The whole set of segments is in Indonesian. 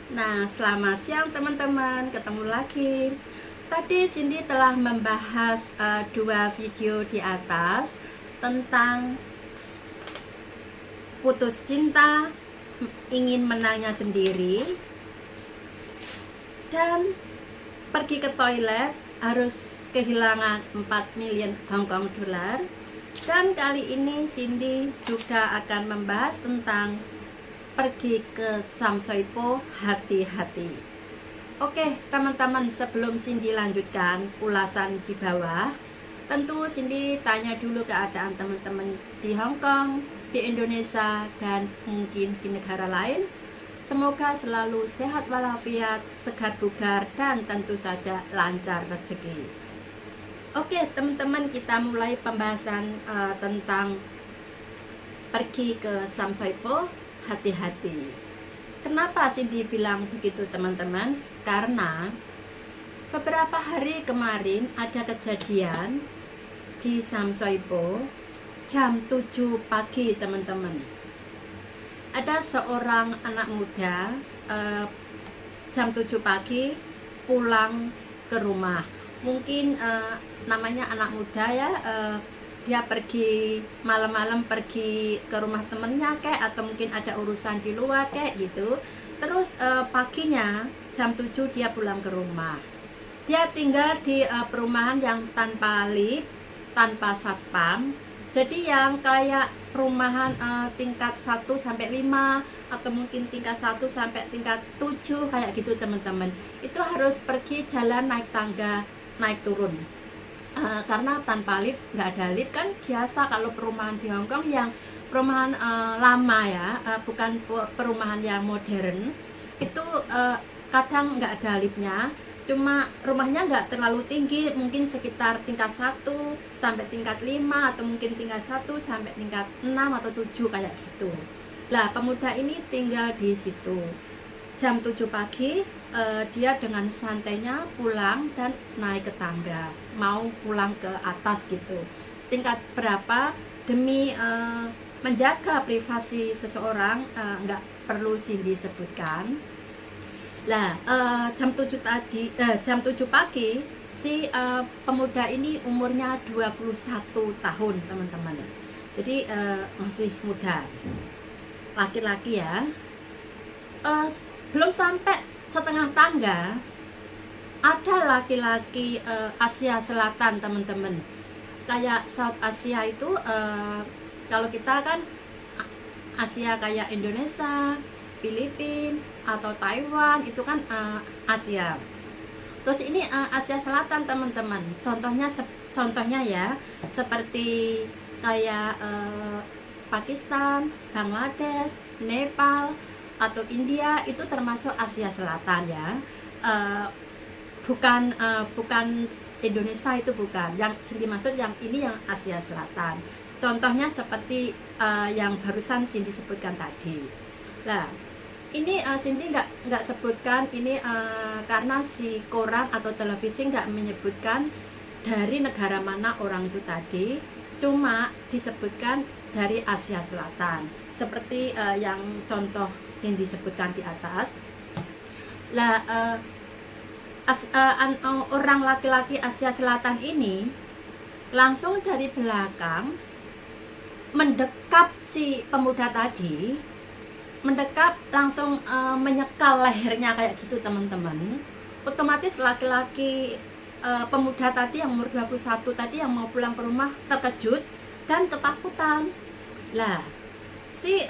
Nah, selamat siang teman-teman, ketemu lagi. Tadi Cindy telah membahas dua video di atas tentang putus cinta, ingin menangnya sendiri, dan pergi ke toilet harus kehilangan 4 miliar Hong Kong dollar. Dan kali ini Cindy juga akan membahas tentang pergi ke Samsoipo, hati-hati. Oke teman-teman, sebelum Cindy lanjutkan ulasan di bawah, tentu Cindy tanya dulu keadaan teman-teman di Hong Kong, di Indonesia, dan mungkin di negara lain. Semoga selalu sehat walafiat, segar bugar, dan tentu saja lancar rezeki. Oke teman-teman, kita mulai pembahasan tentang pergi ke Samsoipo, hati-hati. Kenapa Cindy bilang begitu teman-teman? Karena beberapa hari kemarin ada kejadian di Samsoipo jam 7 pagi teman-teman. Ada seorang anak muda jam 7 pagi pulang ke rumah. Mungkin namanya anak muda ya, dia pergi malam-malam, pergi ke rumah temennya kayak, atau mungkin ada urusan di luar kayak gitu. Terus paginya jam 7 dia pulang ke rumah. Dia tinggal di perumahan yang tanpa lift, tanpa satpam. Jadi yang kayak perumahan tingkat 1 sampai 5 atau mungkin tingkat 1 sampai tingkat 7 kayak gitu teman-teman. Itu harus pergi jalan naik tangga, naik turun. Karena tanpa lift, nggak ada lift kan biasa kalau perumahan di Hong Kong yang perumahan lama ya, bukan perumahan yang modern, itu kadang nggak ada liftnya. Cuma rumahnya nggak terlalu tinggi, mungkin sekitar tingkat 1 sampai tingkat 5 atau mungkin tingkat 1 sampai tingkat 6 atau 7 kayak gitu. Lah pemuda ini tinggal di situ. Jam 7 pagi dia dengan santainya pulang dan naik ke tangga, mau pulang ke atas gitu. Tingkat berapa demi menjaga privasi seseorang, nggak perlu Cindy sebutkan. Lah jam 7 pagi si pemuda ini umurnya 21 tahun teman-teman. Jadi masih muda, laki-laki ya. Belum sampai setengah tangga ada laki-laki Asia Selatan teman-teman. Kayak South Asia itu kalau kita kan Asia kayak Indonesia, Filipina atau Taiwan itu kan Asia. Terus ini Asia Selatan teman-teman. Contohnya ya seperti kayak Pakistan, Bangladesh, Nepal atau India, itu termasuk Asia Selatan ya. Bukan Indonesia, itu bukan. Yang dimaksud yang ini yang Asia Selatan. Contohnya seperti yang barusan Cindy sebutkan tadi. Lah, ini Cindy nggak sebutkan ini karena si koran atau televisi nggak menyebutkan dari negara mana orang itu tadi. Cuma disebutkan dari Asia Selatan. Seperti yang contoh Cindy sebutkan di atas. Lah orang laki-laki Asia Selatan ini langsung dari belakang mendekap si pemuda tadi, mendekap langsung menyekal lehernya kayak gitu teman-teman. Otomatis laki-laki pemuda tadi yang umur 21 tadi yang mau pulang ke rumah terkejut dan ketakutan. Lah si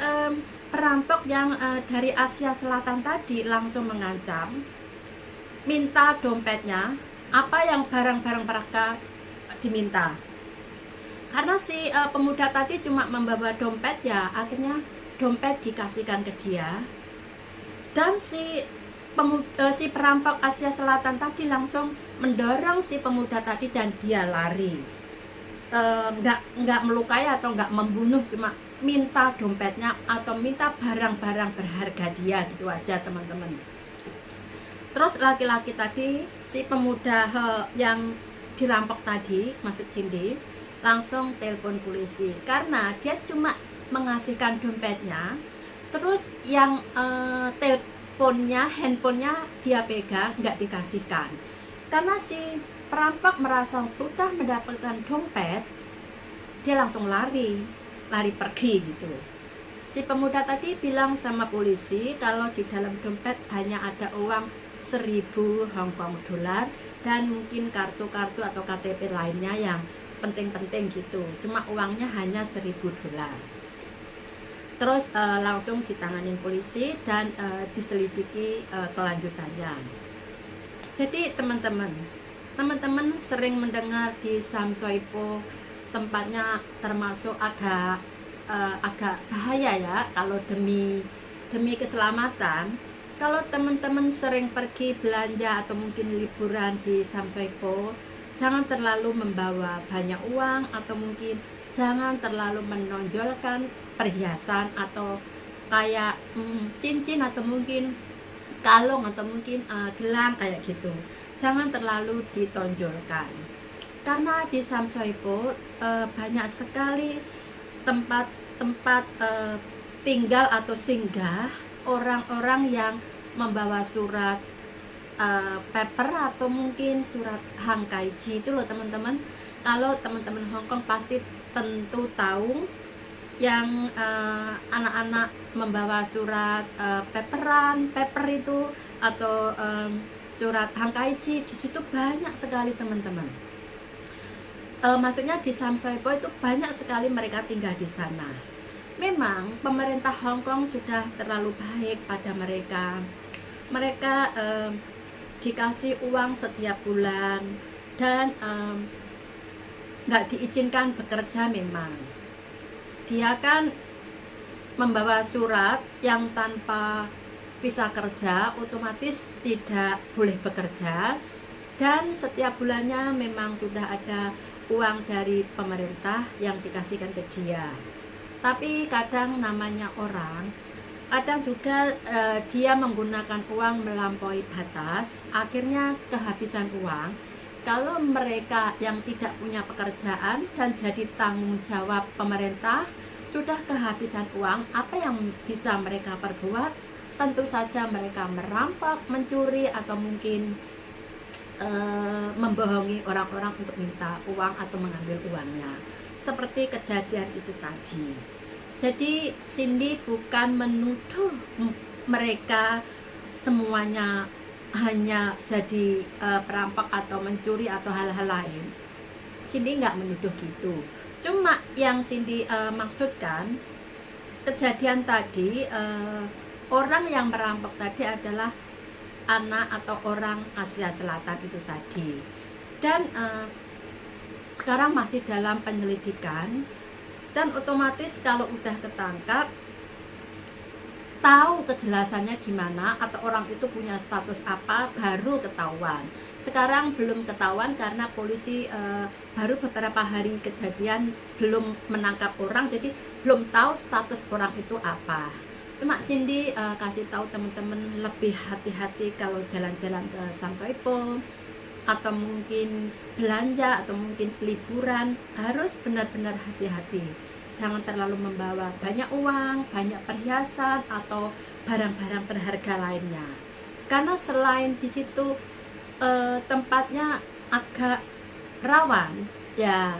perampok yang dari Asia Selatan tadi langsung mengancam, minta dompetnya, apa yang barang-barang mereka diminta. Karena si pemuda tadi cuma membawa dompet ya, akhirnya dompet dikasihkan ke dia. Dan si perampok Asia Selatan tadi langsung mendorong si pemuda tadi dan dia lari. Nggak melukai atau nggak membunuh, cuma minta dompetnya atau minta barang-barang berharga dia gitu aja teman-teman. Terus laki-laki tadi, si pemuda yang dirampok tadi, maksud Cindy, langsung telepon polisi karena dia cuma mengasihkan dompetnya. Terus yang handphonenya dia pegang, nggak dikasihkan. Karena si perampok merasa sudah mendapatkan dompet, dia langsung lari pergi gitu. Si pemuda tadi bilang sama polisi kalau di dalam dompet hanya ada uang 1.000 Hong Kong dollar dan mungkin kartu-kartu atau KTP lainnya yang penting-penting gitu. Cuma uangnya hanya 1.000 dolar. Terus langsung ditanganin polisi dan diselidiki kelanjutannya. Jadi teman-teman sering mendengar di Sam Soi Po tempatnya termasuk agak bahaya ya kalau demi keselamatan. Kalau teman-teman sering pergi belanja atau mungkin liburan di Sam Soi Po, jangan terlalu membawa banyak uang atau mungkin jangan terlalu menonjolkan perhiasan atau kayak cincin atau mungkin kalung atau mungkin gelang kayak gitu. Jangan terlalu ditonjolkan. Karena di Sam Soi Po banyak sekali tempat tinggal atau singgah orang-orang yang membawa surat paper atau mungkin surat Hang Kai Ji itu loh teman-teman. Kalau teman-teman Hong Kong pasti tentu tahu yang anak-anak membawa surat paper itu atau surat Hang Kai Ji, di situ banyak sekali teman-teman. Maksudnya di Sam Soi Po itu banyak sekali mereka tinggal di sana. Memang pemerintah Hong Kong sudah terlalu baik pada mereka. Mereka dikasih uang setiap bulan dan nggak diizinkan bekerja memang. Dia kan membawa surat yang tanpa visa kerja, otomatis tidak boleh bekerja. Dan setiap bulannya memang sudah ada uang dari pemerintah yang dikasihkan ke dia. Tapi kadang namanya orang, kadang juga dia menggunakan uang melampaui batas, akhirnya kehabisan uang. Kalau mereka yang tidak punya pekerjaan dan jadi tanggung jawab pemerintah sudah kehabisan uang, apa yang bisa mereka perbuat? Tentu saja mereka merampok, mencuri atau mungkin membohongi orang-orang untuk minta uang atau mengambil uangnya. Seperti kejadian itu tadi. Jadi Cindy bukan menuduh mereka semuanya hanya jadi perampok atau mencuri atau hal-hal lain. Cindy nggak menuduh gitu. Cuma yang Cindy maksudkan, kejadian tadi orang yang merampok tadi adalah anak atau orang Asia Selatan itu tadi. Dan sekarang masih dalam penyelidikan. Dan otomatis kalau udah ketangkap, tahu kejelasannya gimana atau orang itu punya status apa, baru ketahuan. Sekarang belum ketahuan karena polisi baru beberapa hari kejadian belum menangkap orang, jadi belum tahu status orang itu apa. Cuma Cindy kasih tahu teman-teman lebih hati-hati kalau jalan-jalan ke Sam Soi Po atau mungkin belanja atau mungkin liburan, harus benar-benar hati-hati. Jangan terlalu membawa banyak uang, banyak perhiasan atau barang-barang berharga lainnya. Karena selain di situ tempatnya agak rawan, ya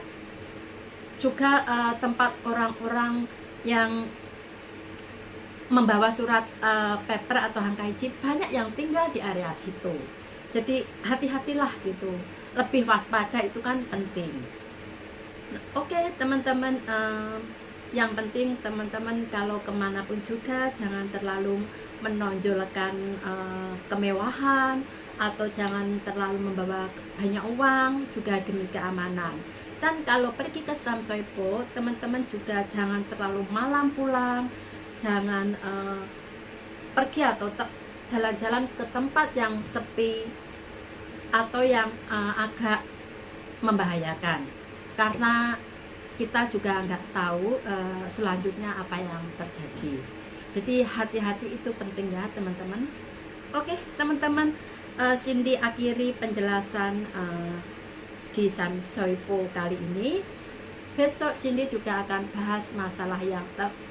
juga tempat orang-orang yang membawa surat paper atau Hang Kai Ji banyak yang tinggal di area situ. Jadi hati-hatilah gitu, lebih waspada itu kan penting. Oke, teman-teman, yang penting teman-teman kalau kemanapun juga jangan terlalu menonjolkan kemewahan atau jangan terlalu membawa banyak uang, juga demi keamanan. Dan kalau pergi ke Sam Soi Po, teman-teman juga jangan terlalu malam pulang, jangan pergi atau jalan-jalan ke tempat yang sepi atau yang agak membahayakan, karena kita juga nggak tahu selanjutnya apa yang terjadi. Jadi hati-hati itu penting ya teman-teman. Oke teman-teman, Cindy akhiri penjelasan di Sam Soi Po kali ini. Besok Cindy juga akan bahas masalah yang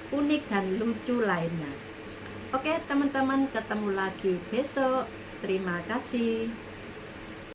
unik dan lucu lainnya. Oke teman-teman, ketemu lagi besok. Terima kasih.